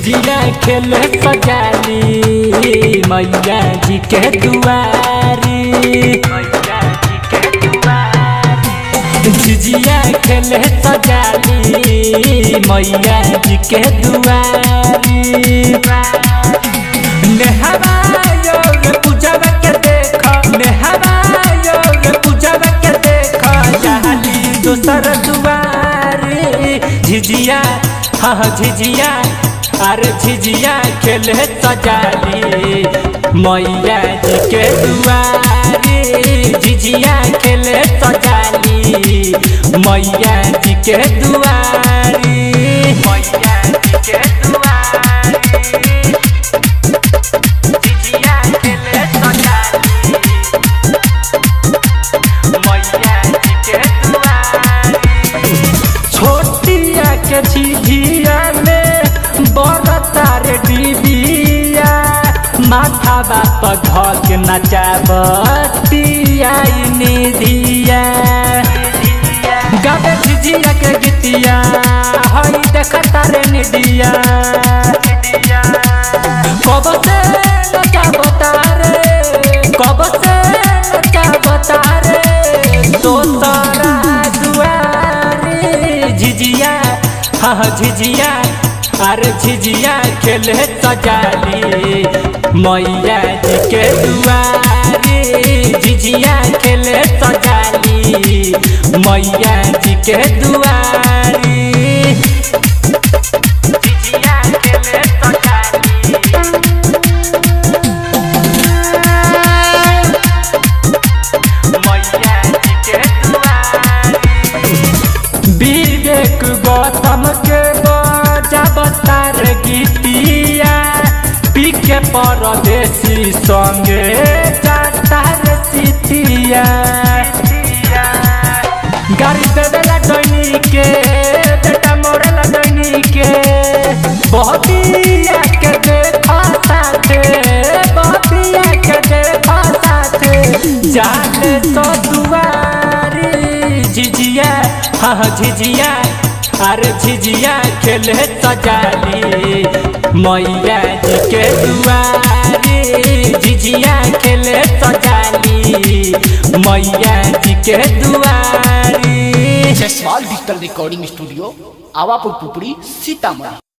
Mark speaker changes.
Speaker 1: झिझिया खेले सजाली मैया जी के दुआरी। झिझिया खेले सजाली मैया जी के दुआरी। नेहवा योग पूजब के देख, नेहवा योग पूजब के देख जाली दोसर दुआरी। झिझिया हाँ झिझिया अरे झिझिया खेले सजाली मैया जी के दुआरी। झिझिया खेले सजाली मैया जी के दुआरी। मैया जी के दुआरी झिझिया खेले सजाली मैया जी के दुआरी। छोटिया के झिझिया में बरतार डिबिया माथा बाप धक नचाबतिया निधिया। गावे झिझिया के गीतिया हई देखता रे निडिया। कब से नचाबता रे, कब से नचाबता रे दोसरा दुआरी। झिझिया हाँ झिझिया अरे झिझिया खेले सजाली मैया जी के दुआरी। झिझिया खेले सजाली मैया जी के दुआरी। झिझिया खेले सजाली मैया जी के दुआरी। विवेक गौतम के बजाबतार गीतिया पी के परदेसी संगे जातार सितिया। गाड़ी देवेला डोनी के बेटा मोरेला डोनी के बहतिया के देखा साथे, बहतिया के देखा साथे जाने तो दुआरी। झिझिया हाँ झिझिया अरे झिझिया खेले सजाली मैया जी के दुआरी। झिझिया खेले सजाली मैया जी के दुआरी।
Speaker 2: Jaiswal digital recording studio Awapur Pupri Sitamarhi.